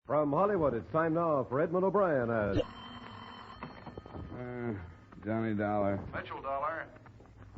From Hollywood, it's time now for Edmund O'Brien as... Johnny Dollar. Mitchell Dollar.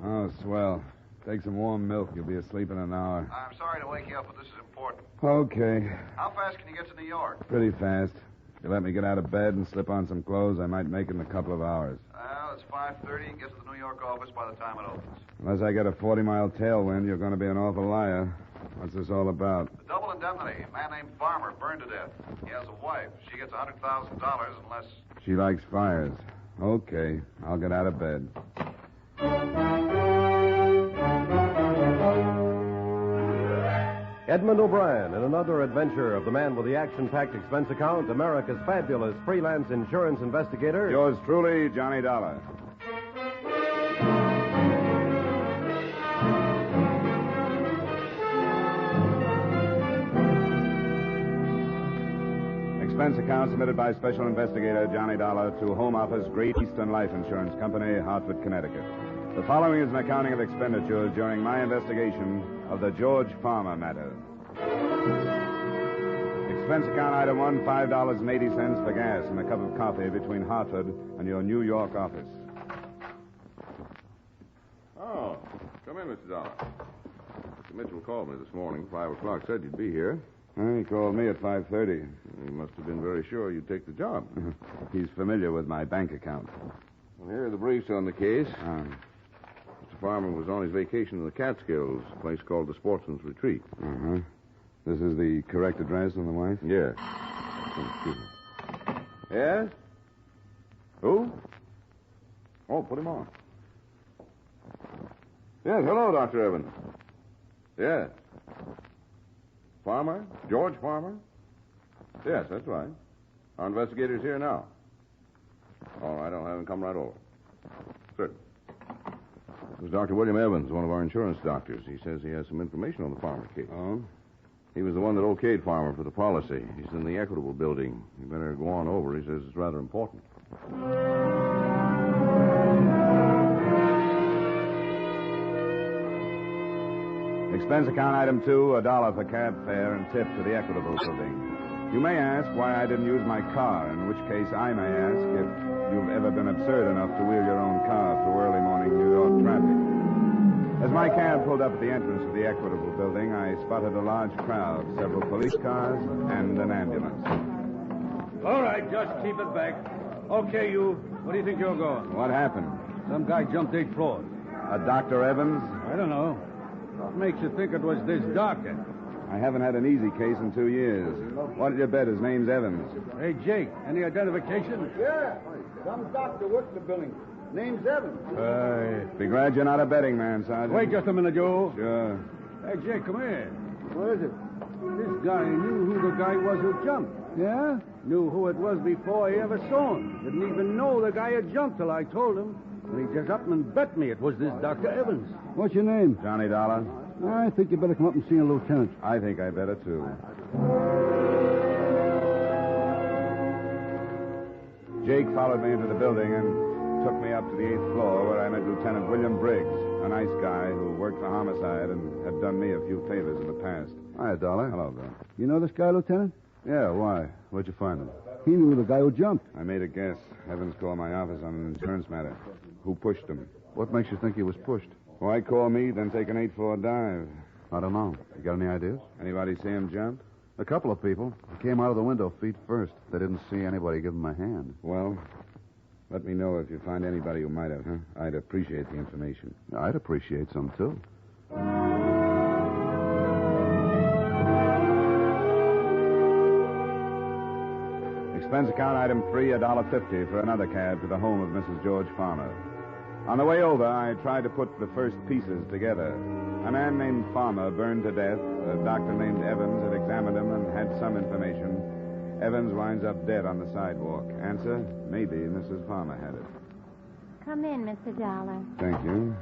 Oh, swell. Take some warm milk. You'll be asleep in an hour. I'm sorry to wake you up, but this is important. Okay. How fast can you get to New York? Pretty fast. If you let me get out of bed and slip on some clothes, I might make it in a couple of hours. Well, it's 5:30. You can get to the New York office by the time it opens. Unless I get a 40-mile tailwind, you're going to be an awful liar. What's this all about? The double indemnity. A man named Farmer burned to death. He has a wife. She gets $100,000 unless... She likes fires. Okay. I'll get out of bed. Edmund O'Brien in another adventure of the man with the action-packed expense account, America's fabulous freelance insurance investigator. Yours truly, Johnny Dollar. Expense account submitted by Special Investigator Johnny Dollar to Home Office, Great Eastern Life Insurance Company, Hartford, Connecticut. The following is an accounting of expenditures during my investigation of the George Farmer matter. Expense account item 1, $5.80 for gas and a cup of coffee between Hartford and your New York office. Oh, come in, Mr. Dollar. Mr. Mitchell called me this morning, 5 o'clock, said you'd be here. He called me at 5:30. He must have been very sure you'd take the job. He's familiar with my bank account. Well, here are the briefs on the case. Mr. Farmer was on his vacation in the Catskills, a place called the Sportsman's Retreat. Uh-huh. This is the correct address on the wife? Yes. Excuse me. Yes? Who? Oh, put him on. Yes, hello, Dr. Evans. Yes. Farmer? George Farmer? Yes, that's right. Our investigator's here now. All right, I'll have him come right over. Certainly. This is Dr. William Evans, one of our insurance doctors. He says he has some information on the Farmer case. Oh? He was the one that okayed Farmer for the policy. He's in the Equitable building. You better go on over. He says it's rather important. Expense account item 2, $1 for cab fare and tip to the Equitable building. You may ask why I didn't use my car, in which case I may ask if you've ever been absurd enough to wheel your own car through early morning New York traffic. As my cab pulled up at the entrance of the Equitable building, I spotted a large crowd, several police cars, and an ambulance. All right, just keep it back. Okay, you. Where do you think you're going? What happened? Some guy jumped 8 floors. A Dr. Evans? I don't know. What makes you think it was this doctor? I haven't had an easy case in 2 years. What did you bet his name's Evans? Hey, Jake, any identification? Yeah. Some doctor works the building. Name's Evans. Be glad you're not a betting man, Sergeant. Wait just a minute, Joe. Sure. Hey, Jake, come here. What is it? This guy knew who the guy was who jumped. Yeah? Knew who it was before he ever saw him. Didn't even know the guy had jumped till I told him. And he just up and bet me it was this Dr. Evans. What's your name? Johnny Dollar? I think you better come up and see a lieutenant. I think I better, too. Jake followed me into the building and took me up to the 8th floor where I met Lieutenant William Briggs, a nice guy who worked for homicide and had done me a few favors in the past. Hi, Dollar. Hello, Bill. You know this guy, Lieutenant? Yeah, why? Where'd you find him? He knew the guy who jumped. I made a guess. Evans called my office on an insurance matter. Who pushed him? What makes you think he was pushed? Why call me, then take an 8-floor dive? I don't know. You got any ideas? Anybody see him jump? A couple of people. He came out of the window feet first. They didn't see anybody give him a hand. Well, let me know if you find anybody who might have, huh? I'd appreciate the information. I'd appreciate some, too. Expense account item 3, $1.50 for another cab to the home of Mrs. George Farmer. On the way over, I tried to put the first pieces together. A man named Farmer burned to death. A doctor named Evans had examined him and had some information. Evans winds up dead on the sidewalk. Answer, maybe Mrs. Farmer had it. Come in, Mr. Dollar. Thank you.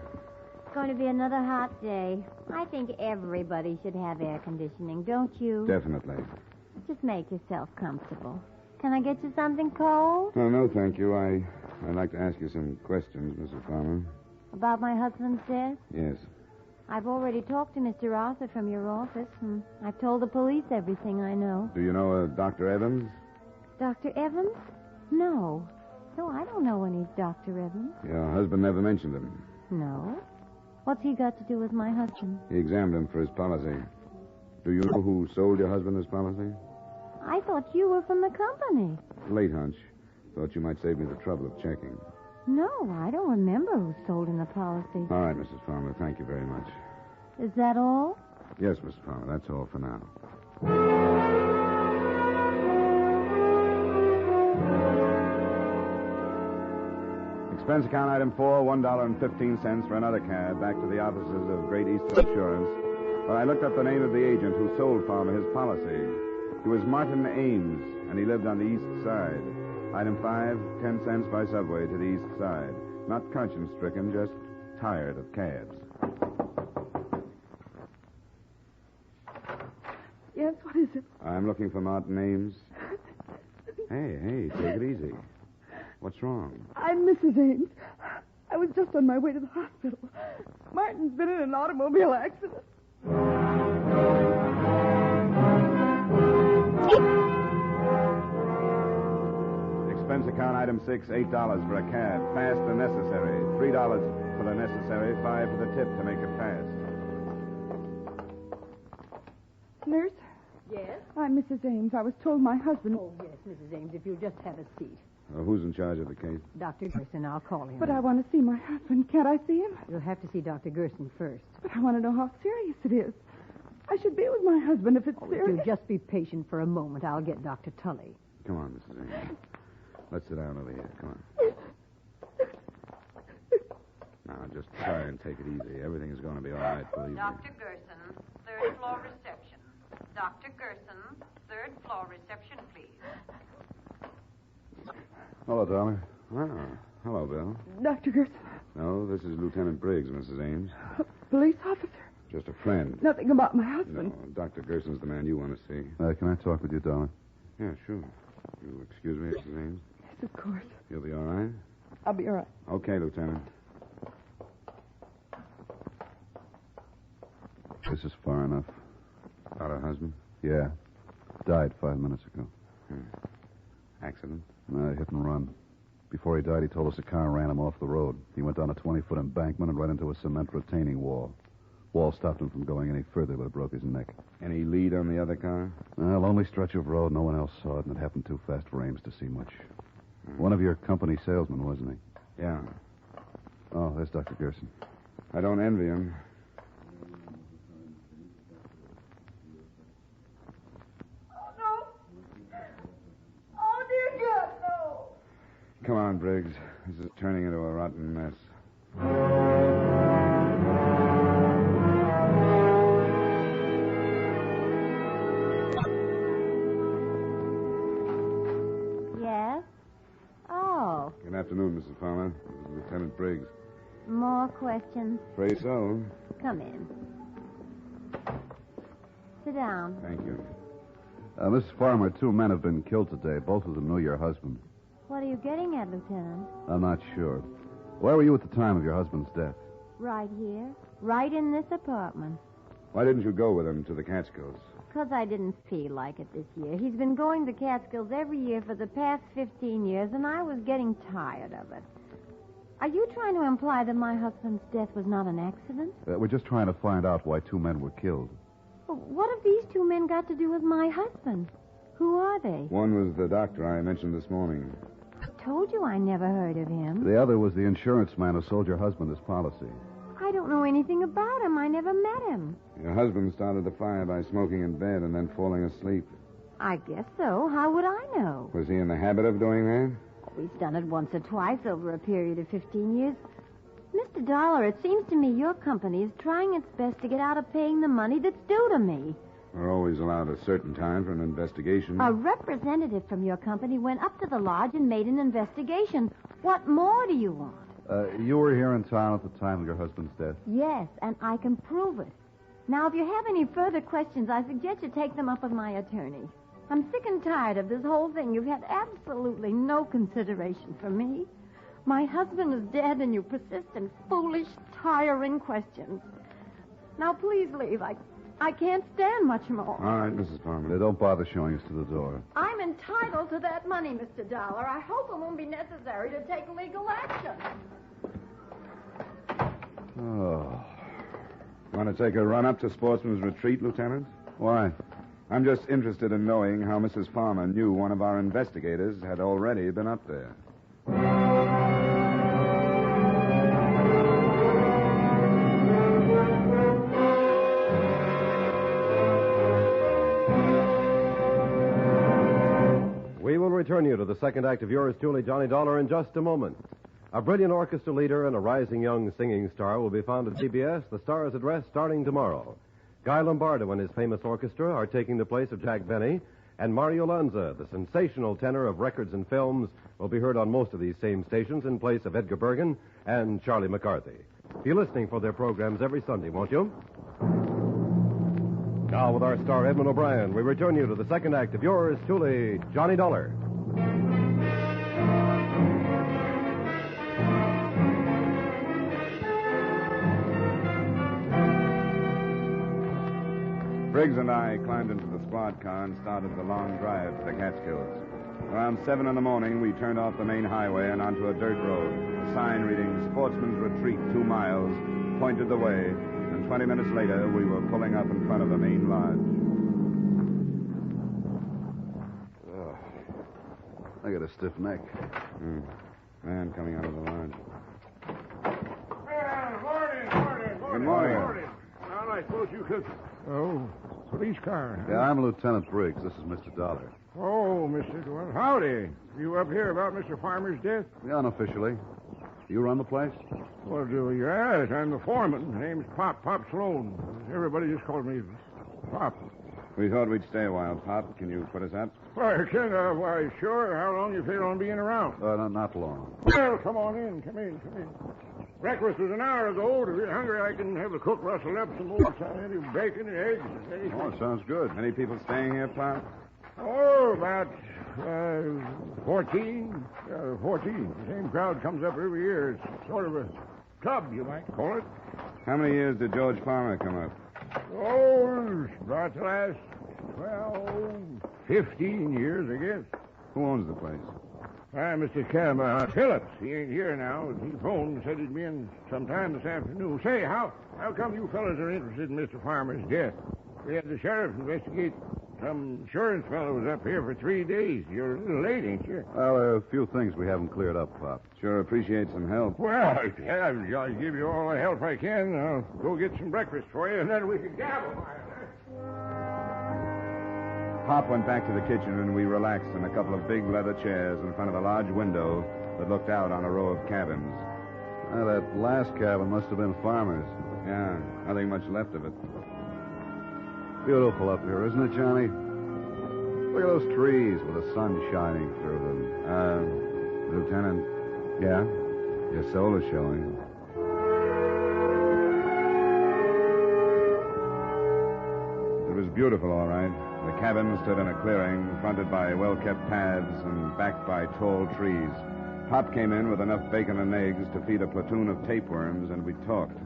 It's going to be another hot day. I think everybody should have air conditioning, don't you? Definitely. Just make yourself comfortable. Can I get you something cold? Oh, no, thank you. I'd like to ask you some questions, Mrs. Farmer. About my husband's death? Yes. I've already talked to Mr. Arthur from your office, and I've told the police everything I know. Do you know a Dr. Evans? Dr. Evans? No. No, I don't know any Dr. Evans. Your husband never mentioned him. No. What's he got to do with my husband? He examined him for his policy. Do you know who sold your husband his policy? I thought you were from the company. Late hunch. Thought you might save me the trouble of checking. No, I don't remember who sold him the policy. All right, Mrs. Farmer. Thank you very much. Is that all? Yes, Mrs. Farmer. That's all for now. Expense account item 4, $1.15 for another cab back to the offices of Great Eastern Insurance, where I looked up the name of the agent who sold Farmer his policy. He was Martin Ames, and he lived on the east side. Item 5, 10 cents by subway to the east side. Not conscience-stricken, just tired of cabs. Yes, what is it? I'm looking for Martin Ames. Hey, take it easy. What's wrong? I'm Mrs. Ames. I was just on my way to the hospital. Martin's been in an automobile accident. Expense account item 6, $8 for a cab. Fast and necessary. $3 for the necessary, $5 for the tip to make it fast. Nurse? Yes? I'm Mrs. Ames. I was told my husband... Oh, yes, Mrs. Ames, if you'll just have a seat. Who's in charge of the case? Dr. Gerson, I'll call him. But I want to see my husband. Can't I see him? You'll have to see Dr. Gerson first. But I want to know how serious it is. I should be with my husband if it's If serious. you'll just be patient for a moment, I'll get Dr. Tully. Come on, Mrs. Ames. Let's sit down over here. Come on. Now, just try and take it easy. Everything is going to be all right, believe me. Dr. Gerson, third floor reception. Dr. Gerson, third floor reception, please. Hello, darling. Oh, hello, Bill. Dr. Gerson, No, this is Lieutenant Briggs, Mrs. Ames. police officer. Just a friend. Nothing about my No, husband. Dr. Gerson's the man you want to see. Can I talk with you, darling? Yeah, sure. You'll excuse me, Mrs. Ames? Yes, of course. You'll be all right? I'll be all right. Okay, Lieutenant. This is far enough. About her husband? Yeah. Died 5 minutes ago. Accident? Hit and run. Before he died, he told us a car ran him off the road. He went down a 20-foot embankment and right into a cement retaining wall. Wall stopped him from going any further, but it broke his neck. Any lead on the other car? Lonely stretch of road. No one else saw it, and it happened too fast for Ames to see much. One of your company salesmen, wasn't he? Yeah. Oh, there's Dr. Gerson. I don't envy him. Come on, Briggs. This is turning into a rotten mess. Yes? Oh, Good afternoon, Mrs. Farmer. This is Lieutenant Briggs. more questions? Afraid so. Come in. Sit down. Thank you. Mrs. Farmer, 2 men have been killed today. Both of them knew your husband. What are you getting at, Lieutenant? I'm not sure. Where were you at the time of your husband's death? Right here. Right in this apartment. Why didn't you go with him to the Catskills? 'Cause I didn't feel like it this year. He's been going to Catskills every year for the past 15 years, and I was getting tired of it. Are you trying to imply that my husband's death was not an accident? We're just trying to find out why 2 men were killed. What have these 2 men got to do with my husband? Who are they? One was the doctor I mentioned this morning. I told you I never heard of him. The other was the insurance man who sold your husband his policy. I don't know anything about him. I never met him. Your husband started the fire by smoking in bed and then falling asleep. I guess so. How would I know? Was he in the habit of doing that? He's done it once or twice over a period of 15 years. Mr. Dollar, it seems to me your company is trying its best to get out of paying the money that's due to me. We're always allowed a certain time for an investigation. A representative from your company went up to the lodge and made an investigation. What more do you want? You were here in town at the time of your husband's death. Yes, and I can prove it. Now, if you have any further questions, I suggest you take them up with my attorney. I'm sick and tired of this whole thing. You've had absolutely no consideration for me. My husband is dead, and you persist in foolish, tiring questions. Now, please leave. I can't stand much more. All right, Mrs. Palmer. They don't bother showing us to the door. I'm entitled to that money, Mr. Dollar. I hope it won't be necessary to take legal action. Oh. Want to take a run up to Sportsman's Retreat, Lieutenant? Why? I'm just interested in knowing how Mrs. Farmer knew one of our investigators had already been up there. We will return you to the second act of yours truly, Johnny Dollar, in just a moment. A brilliant orchestra leader and a rising young singing star will be found at CBS, the Star's Address, starting tomorrow. Guy Lombardo and his famous orchestra are taking the place of Jack Benny, and Mario Lanza, the sensational tenor of records and films, will be heard on most of these same stations in place of Edgar Bergen and Charlie McCarthy. Be listening for their programs every Sunday, won't you? Now, with our star Edmund O'Brien, we return you to the second act of yours truly, Johnny Dollar. Briggs and I climbed into the squad car and started the long drive to the Catskills. Around 7 in the morning, we turned off the main highway and onto a dirt road. A sign reading Sportsman's Retreat 2 miles pointed the way, and 20 minutes later, we were pulling up in front of the main lodge. I got a stiff neck. Man coming out of the lodge. Good morning. Well, I suppose you could... Oh, police car. Huh? Yeah, I'm Lieutenant Briggs. This is Mr. Dollar. Oh, Mr. Dwell. Howdy. You up here about Mr. Farmer's death? Yeah, unofficially. You run the place? Well, yes, I'm the foreman. My name's Pop Sloan. Everybody just calls me Pop. We thought we'd stay a while, Pop. Can you put us up? Why, why, sure. How long you feel on being around? Not long. Well, come on in. Come in. Breakfast was an hour ago. If you're hungry, I can have the cook rustle up some more any bacon and eggs. Anything. Oh, sounds good. Any people staying here, Pop? Oh, about 14. 14. The same crowd comes up every year. It's sort of a club, you might call it. How many years did George Farmer come up? Oh, about the last, 15 years, I guess. Who owns the place? Mr. Phillips. He ain't here now. He phoned and said he'd be in sometime this afternoon. Say, how come you fellas are interested in Mr. Farmer's death? We had the sheriff investigate. Some insurance fellow was up here for 3 days. You're a little late, ain't you? Well, there are a few things we haven't cleared up, Pop. Sure appreciate some help. Well, yeah, I'll give you all the help I can. I'll go get some breakfast for you, and then we can gabble. Pop went back to the kitchen, and we relaxed in a couple of big leather chairs in front of a large window that looked out on a row of cabins. That last cabin must have been Farmer's. Yeah, nothing much left of it. Beautiful up here, isn't it, Johnny? Look at those trees with the sun shining through them. Lieutenant. Yeah? Your soul is showing. It was beautiful, all right. The cabin stood in a clearing, fronted by well-kept paths and backed by tall trees. Pop came in with enough bacon and eggs to feed a platoon of tapeworms, and we talked.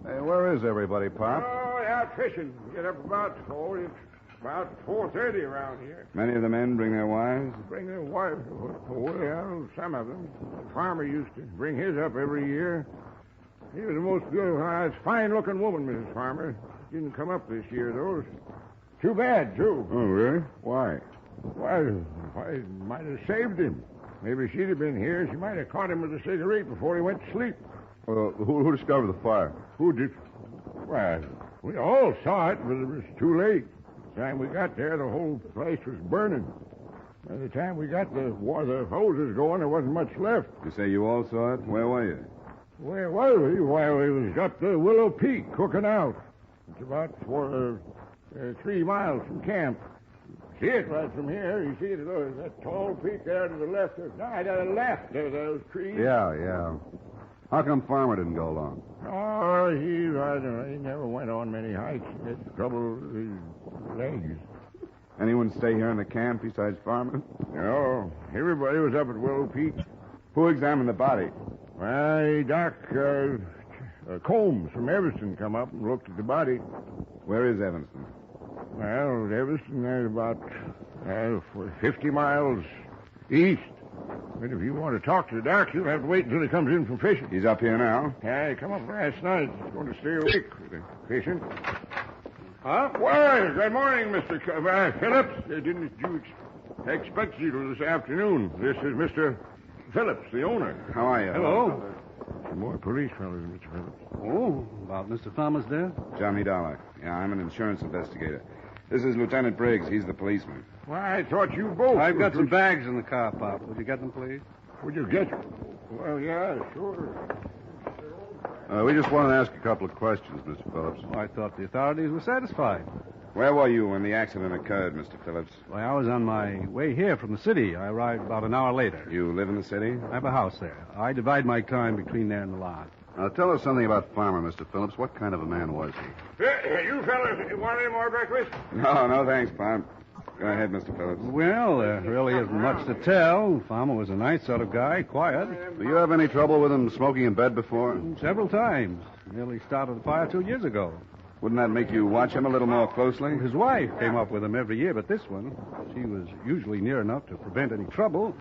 Hey, where is everybody, Pop? Oh, out fishing. Get up about 4. It's about 4:30 around here. Many of the men bring their wives? Bring their wives? Well, some of them. The farmer used to bring his up every year. He was the most beautiful, fine-looking woman, Mrs. Farmer. Didn't come up this year, though. Too bad, too. Oh, really? Why? Why, might have saved him. Maybe she'd have been here. She might have caught him with a cigarette before he went to sleep. Well, who discovered the fire? Who did? Well, we all saw it, but it was too late. By the time we got there, the whole place was burning. By the time we got the hoses going, there wasn't much left. You say you all saw it? Where were you? Where was we? Why, we was up the Willow Peak cooking out. It's about 3 miles from camp. See it right from here. You see it, there's that tall peak there to the left. To the left, there's those trees. Yeah. How come Farmer didn't go along? Oh, he never went on many hikes. He had trouble with his legs. Anyone stay here in the camp besides Farmer? No, everybody was up at Willow Peak. Who examined the body? Why, Doc Combs from Evanston come up and looked at the body. Where is Evanston? Well, Evanston is about 50 miles east. But if you want to talk to the doc, you'll have to wait until he comes in from fishing. He's up here now. Yeah, he come up last night. He's going to stay awake for the fishing. Huh? Well, good morning, Mr. Phillips. Didn't you expect you this afternoon? This is Mr. Phillips, the owner. How are you? Hello. Some more police fellows, Mr. Phillips. Oh, about Mr. Farmer's death? Johnny Dollar. Yeah, I'm an insurance investigator. This is Lieutenant Briggs. He's the policeman. Why, I thought you both... I've got some bags in the car, Pop. Would you get them, please? Would you get... Well, yeah, sure. We just want to ask a couple of questions, Mr. Phillips. Oh, I thought the authorities were satisfied. Where were you when the accident occurred, Mr. Phillips? Well, I was on my way here from the city. I arrived about an hour later. You live in the city? I have a house there. I divide my time between there and the lot. Now, tell us something about Farmer, Mr. Phillips. What kind of a man was he? You fellas want any more breakfast? No, thanks, Pop. Go ahead, Mr. Phillips. Well, there really isn't much to tell. Farmer was a nice sort of guy, quiet. Do you have any trouble with him smoking in bed before? Several times. Nearly started a fire 2 years ago. Wouldn't that make you watch him a little more closely? His wife came up with him every year, but this one, she was usually near enough to prevent any trouble.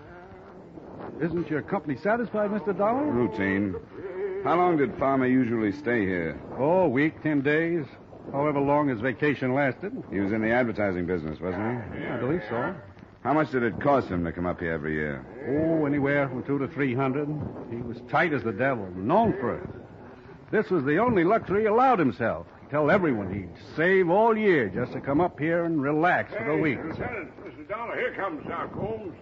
Isn't your company satisfied, Mr. Dollar? Routine. How long did Farmer usually stay here? Oh, a week, 10 days. However long his vacation lasted. He was in the advertising business, wasn't he? I believe so. How much did it cost him to come up here every year? Oh, anywhere from $200 to $300. He was tight as the devil, known for it. This was the only luxury he allowed himself. He'd tell everyone he'd save all year just to come up here and relax for the week. Lieutenant, Mr. Dollar, here comes Doc Holmes.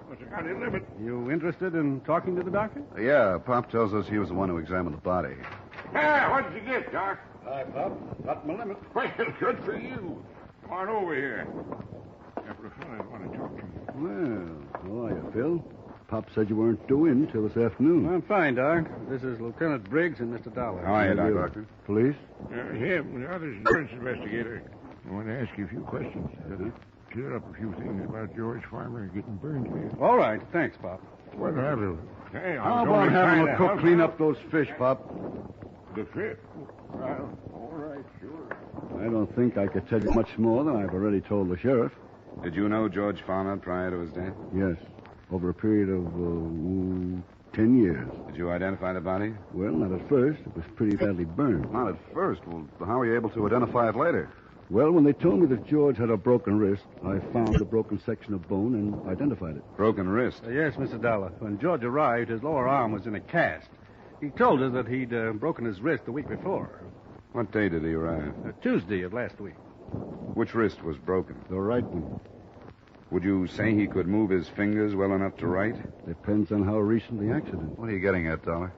Must have got his limit. You interested in talking to the doctor? Yeah, Pop tells us he was the one who examined the body. Ah, what did you get, Doc? Hi, Pop. Got my limit. Well, good for you. Come on over here. Couple of fellas want to talk to you. Well, how are you, Phil? Pop said you weren't due in till this afternoon. I'm fine, Doc. This is Lieutenant Briggs and Mr. Dollar. How are you, Doctor? Police? Him, the other's insurance investigator. I want to ask you a few questions. Clear up a few things about George Farmer getting burned here. All right. Thanks, Pop. Well, hey, How about having a cook clean up those fish, Pop? The fish? Well, all right, sure. I don't think I could tell you much more than I've already told the sheriff. Did you know George Farmer prior to his death? Yes. Over a period of 10 years. Did you identify the body? Well, not at first. It was pretty badly burned. Not at first. Well, how were you able to identify it later? Well, when they told me that George had a broken wrist, I found the broken section of bone and identified it. Broken wrist? Yes, Mr. Dollar. When George arrived, his lower arm was in a cast. He told us that he'd broken his wrist the week before. What day did he arrive? Tuesday of last week. Which wrist was broken? The right one. Would you say he could move his fingers well enough to write? Depends on how recent the accident. What are you getting at, Dollar?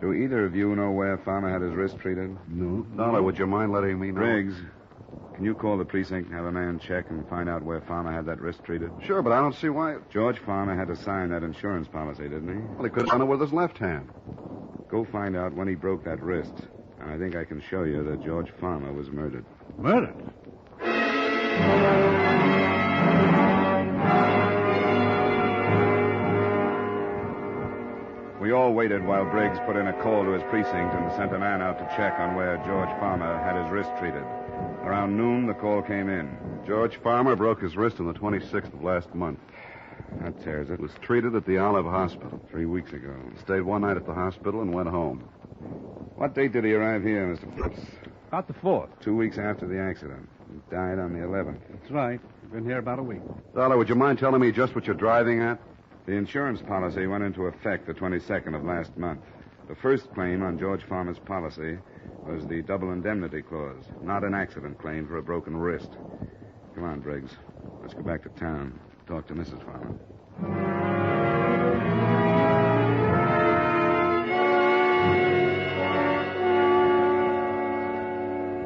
Do either of you know where Farmer had his wrist treated? No. Dollar, would you mind letting me know? Briggs, can you call the precinct and have a man check and find out where Farmer had that wrist treated? Sure, but I don't see why. George Farmer had to sign that insurance policy, didn't he? Well, he could have done it with his left hand. Go find out when he broke that wrist. And I think I can show you that George Farmer was murdered. Murdered? We all waited while Briggs put in a call to his precinct and sent a man out to check on where George Farmer had his wrist treated. Around noon, the call came in. George Farmer broke his wrist on the 26th of last month. That tears it. Was treated at the Olive Hospital. 3 weeks ago. Stayed one night at the hospital and went home. What date did he arrive here, Mr. Phillips? About the 4th. 2 weeks after the accident. He died on the 11th. That's right. Been here about a week. Dollar, would you mind telling me just what you're driving at? The insurance policy went into effect the 22nd of last month. The first claim on George Farmer's policy was the double indemnity clause, not an accident claim for a broken wrist. Come on, Briggs. Let's go back to town. Talk to Mrs. Farmer.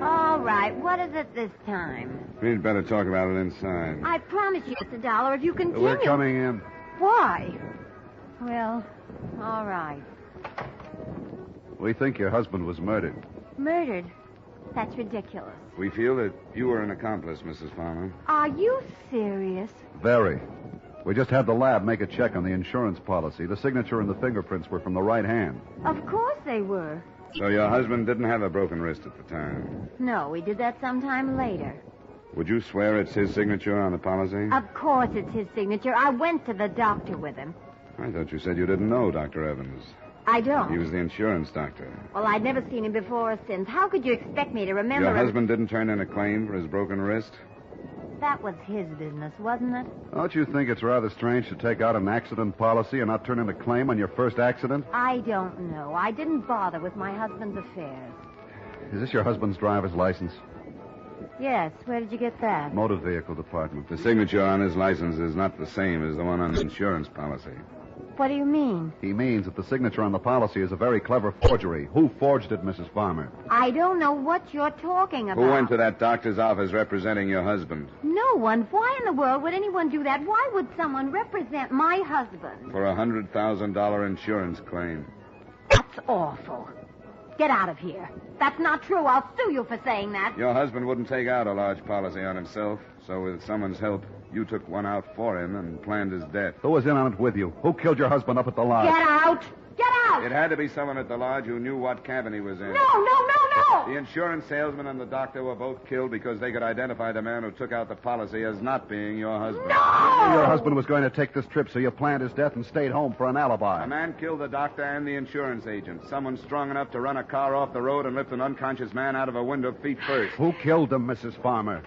All right, what is it this time? We'd better talk about it inside. I promise you, Mr. Dollar, if you continue... We're coming in. Why? Well, all right. We think your husband was murdered. Murdered? That's ridiculous. We feel that you were an accomplice, Mrs. Farmer. Are you serious? Very. We just had the lab make a check on the insurance policy. The signature and the fingerprints were from the right hand. Of course they were. So your husband didn't have a broken wrist at the time. No, we did that sometime later. Would you swear it's his signature on the policy? Of course it's his signature. I went to the doctor with him. I thought you said you didn't know Dr. Evans. I don't. He was the insurance doctor. Well, I'd never seen him before or since. How could you expect me to remember Your him? husband didn't turn in a claim for his broken wrist? That was his business, wasn't it? Don't you think it's rather strange to take out an accident policy and not turn in a claim on your first accident? I don't know. I didn't bother with my husband's affairs. Is this your husband's driver's license? Yes, where did you get that? Motor vehicle department. The signature on his license is not the same as the one on the insurance policy. What do you mean? He means that the signature on the policy is a very clever forgery. Who forged it, Mrs. Farmer? I don't know what you're talking about. Who went to that doctor's office representing your husband? No one. Why in the world would anyone do that? Why would someone represent my husband? For a $100,000 insurance claim. That's awful. Get out of here. That's not true. I'll sue you for saying that. Your husband wouldn't take out a large policy on himself, so with someone's help, you took one out for him and planned his death. Who was in on it with you? Who killed your husband up at the lodge? Get out! Get out! It had to be someone at the lodge who knew what cabin he was in. No! The insurance salesman and the doctor were both killed because they could identify the man who took out the policy as not being your husband. No! Your husband was going to take this trip, so you planned his death and stayed home for an alibi. A man killed the doctor and the insurance agent. Someone strong enough to run a car off the road and lift an unconscious man out of a window feet first. Who killed him, Mrs. Farmer?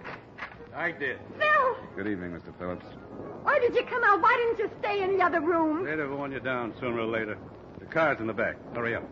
I did. Phil! Good evening, Mr. Phillips. Why did you come out? Why didn't you stay in the other room? They'd have worn you down sooner or later. The car's in the back. Hurry up.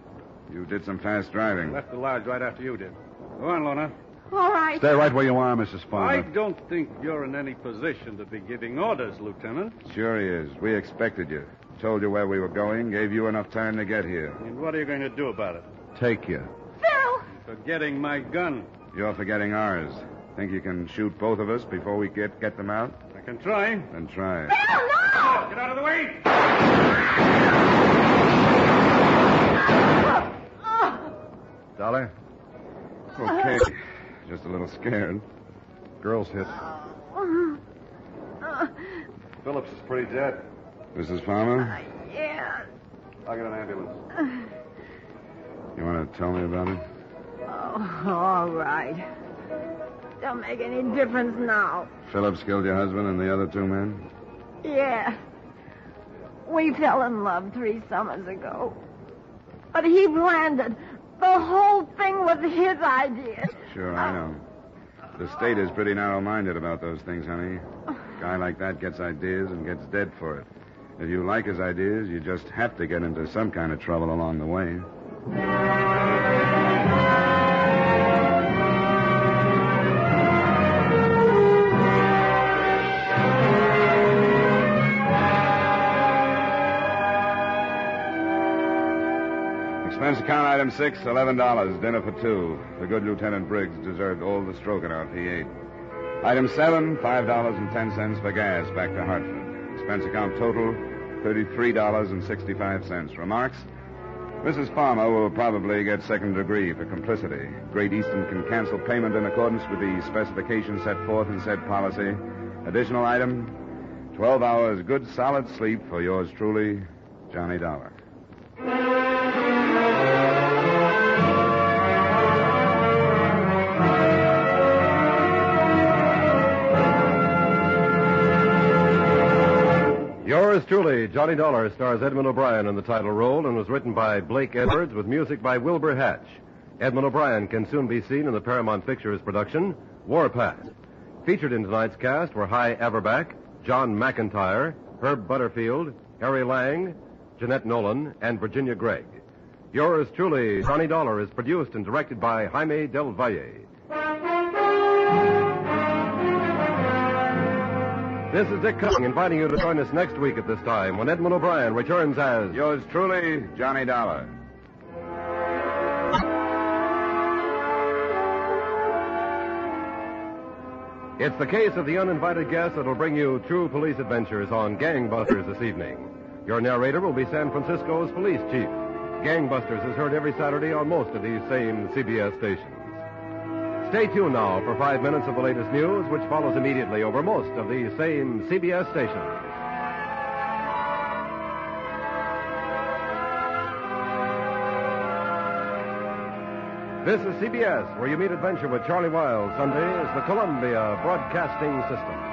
You did some fast driving. Left the lodge right after you did. Go on, Lona. All right. Stay right where you are, Mrs. I Farmer. don't think you're in any position to be giving orders, Lieutenant. Sure he is. We expected you. Told you where we were going, gave you enough time to get here. And what are you going to do about it? Take you. Phil! Forgetting my gun. You're forgetting ours. Think you can shoot both of us before we get them out? I can try. Then try. Phil, no! Get out of the way! Dolly? Okay. Just a little scared. Girl's hit. Phillips is pretty dead. Mrs. Farmer, Yeah. I'll get an ambulance. you want to tell me about it? Oh, all right. Don't make any difference now. Phillips killed your husband and the other two men? Yeah. We fell in love 3 summers ago. But he planned it. The whole thing was his idea. Sure, I know. The state is pretty narrow-minded about those things, honey. A guy like that gets ideas and gets dead for it. If you like his ideas, you just have to get into some kind of trouble along the way. Expense account item 6, $11. Dinner for 2. The good Lieutenant Briggs deserved all the stroganoff he ate. Item 7, $5.10 for gas back to Hartford. Expense account total, $33.65. Remarks? Mrs. Farmer will probably get second degree for complicity. Great Eastern can cancel payment in accordance with the specifications set forth in said policy. Additional item, 12 hours good solid sleep for yours truly, Johnny Dollar. Yours truly, Johnny Dollar, stars Edmund O'Brien in the title role and was written by Blake Edwards with music by Wilbur Hatch. Edmund O'Brien can soon be seen in the Paramount Pictures production, Warpath. Featured in tonight's cast were Hy Averback, John McIntyre, Herb Butterfield, Harry Lang, Jeanette Nolan, and Virginia Gregg. Yours truly, Johnny Dollar, is produced and directed by Jaime Del Valle. This is Dick Cutting inviting you to join us next week at this time when Edmund O'Brien returns as... Yours truly, Johnny Dollar. It's the case of the uninvited guest that will bring you true police adventures on Gangbusters this evening. Your narrator will be San Francisco's police chief. Gangbusters is heard every Saturday on most of these same CBS stations. Stay tuned now for 5 minutes of the latest news, which follows immediately over most of these same CBS stations. This is CBS, where you meet adventure with Charlie Wild. Sunday is the Columbia Broadcasting System.